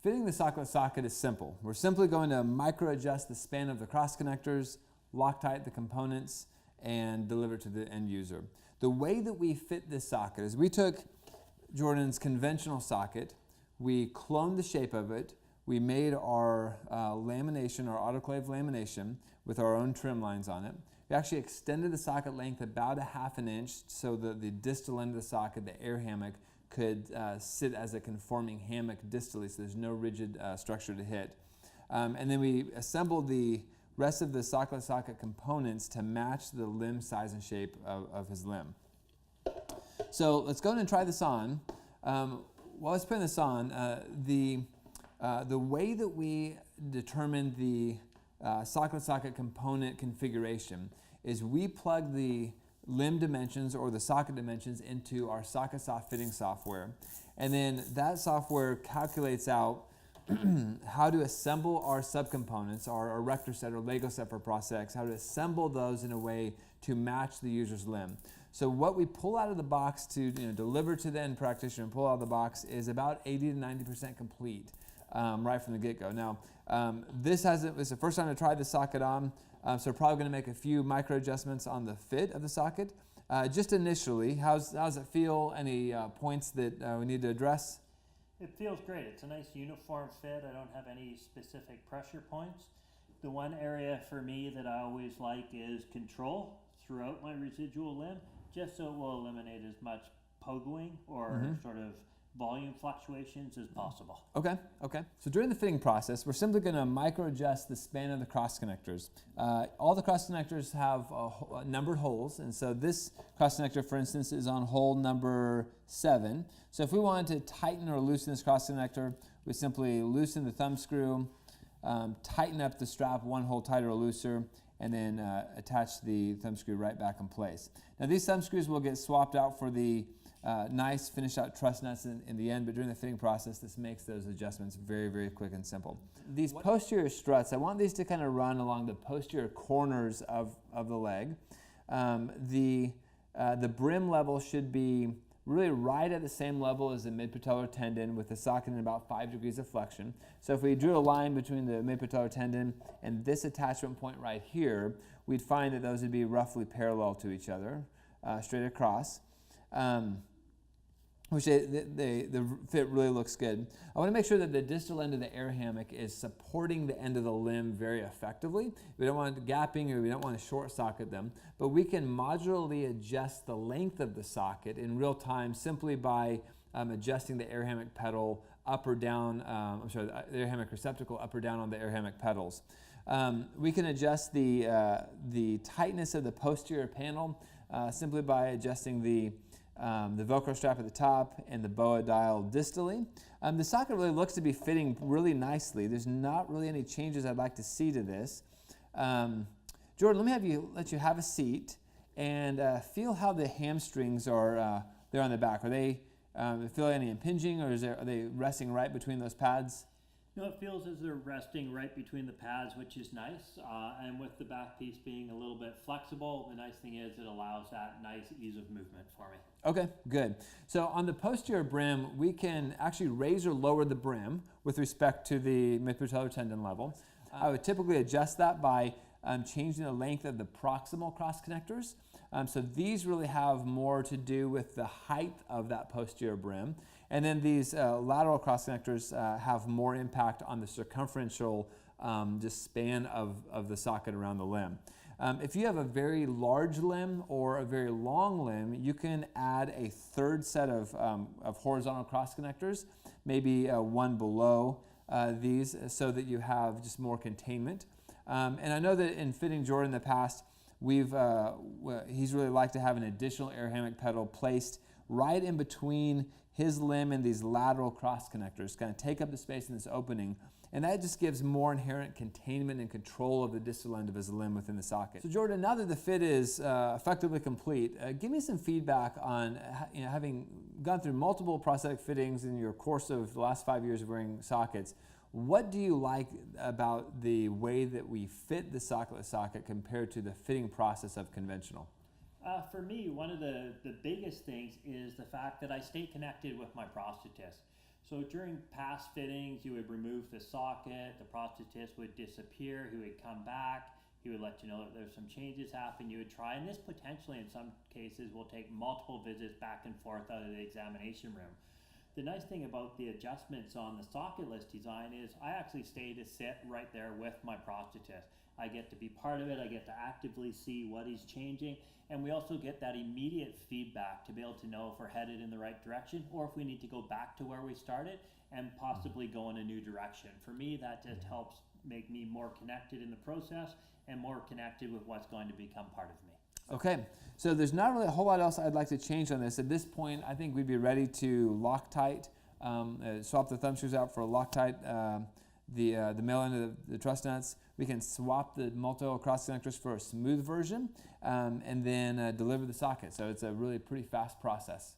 Fitting the socketless socket is simple. We're simply going to micro adjust the span of the cross connectors, Loctite the components, and deliver it to the end user. The way that we fit this socket is we took Jordan's conventional socket, we cloned the shape of it, we made our lamination, our autoclave lamination with our own trim lines on it. We actually extended the socket length about 1/2 inch so that the distal end of the socket, the air hammock, could sit as a conforming hammock distally, so there's no rigid structure to hit. And then we assembled the rest of the socketless socket components to match the limb size and shape of his limb. So let's go ahead and try this on. While I was putting this on, the way that we determine the socketless socket component configuration is we plug the limb dimensions or the socket dimensions into our SocketSoft fitting software, and then that software calculates out how to assemble our subcomponents, our erector set or Lego set for prosthetics, how to assemble those in a way to match the user's limb. So what we pull out of the box to deliver to the end practitioner and pull out of the box is about 80 to 90% complete right from the get-go. Now, it's the first time I tried the socket on, so we're probably going to make a few micro adjustments on the fit of the socket. Just initially, how's it feel? Any points that we need to address? It feels great. It's a nice uniform fit. I don't have any specific pressure points. The one area for me that I always like is control throughout my residual limb, just so it will eliminate as much pogoing or sort of volume fluctuations as possible. Okay. So during the fitting process, we're simply going to micro adjust the span of the cross connectors. All the cross connectors have numbered holes, and so this cross connector, for instance, is on hole number 7. So if we wanted to tighten or loosen this cross connector, we simply loosen the thumb screw, tighten up the strap one hole tighter or looser, and then attach the thumb screw right back in place. Now these thumb screws will get swapped out for the nice finished out truss nuts in the end, but during the fitting process, this makes those adjustments very, very quick and simple. These posterior struts, I want these to kind of run along the posterior corners of the leg. The brim level should be really right at the same level as the mid-patellar tendon with the socket in about 5 degrees of flexion. So if we drew a line between the mid-patellar tendon and this attachment point right here, we'd find that those would be roughly parallel to each other, straight across. Which the fit really looks good. I want to make sure that the distal end of the air hammock is supporting the end of the limb very effectively. We don't want it gapping or we don't want to short socket them, but we can modularly adjust the length of the socket in real time simply by adjusting the air hammock pedal up or down, the air hammock receptacle up or down on the air hammock pedals. We can adjust the tightness of the posterior panel simply by adjusting the Velcro strap at the top and the BOA dial distally. The socket really looks to be fitting really nicely. There's not really any changes I'd like to see to this. Jordan, let you have a seat and feel how the hamstrings are there on the back. Are they feel any impinging, or are they resting right between those pads? No, it feels as they're resting right between the pads, which is nice. And with the back piece being a little bit flexible, the nice thing is it allows that nice ease of movement for me. Okay, good. So on the posterior brim, we can actually raise or lower the brim with respect to the mid-patellar tendon level. I would typically adjust that by changing the length of the proximal cross connectors. So these really have more to do with the height of that posterior brim. And then these lateral cross connectors have more impact on the circumferential just span of the socket around the limb. If you have a very large limb or a very long limb, you can add a third set of horizontal cross connectors, maybe one below these, so that you have just more containment. And I know that in Fitting Jordan in the past, he's really liked to have an additional air hammock pedal placed right in between his limb and these lateral cross connectors, kind of take up the space in this opening, and that just gives more inherent containment and control of the distal end of his limb within the socket. So Jordan, now that the fit is effectively complete, give me some feedback on having gone through multiple prosthetic fittings in your course of the last 5 years of wearing sockets. What do you like about the way that we fit the socketless socket compared to the fitting process of conventional? For me, one of the biggest things is the fact that I stay connected with my prosthetist. So during past fittings, you would remove the socket, the prosthetist would disappear, he would come back, he would let you know that there's some changes happen, you would try, and this potentially in some cases will take multiple visits back and forth out of the examination room. The nice thing about the adjustments on the socketless design is I actually stay to sit right there with my prosthetist. I get to be part of it, I get to actively see what he's changing, and we also get that immediate feedback to be able to know if we're headed in the right direction or if we need to go back to where we started and possibly go in a new direction. For me, that just helps make me more connected in the process and more connected with what's going to become part of me. Okay, so there's not really a whole lot else I'd like to change on this. At this point, I think we'd be ready to Loctite, swap the thumb screws out for a Loctite, the male end of the truss nuts. We can swap the multi-oil cross connectors for a smooth version, and then deliver the socket. So it's a really pretty fast process.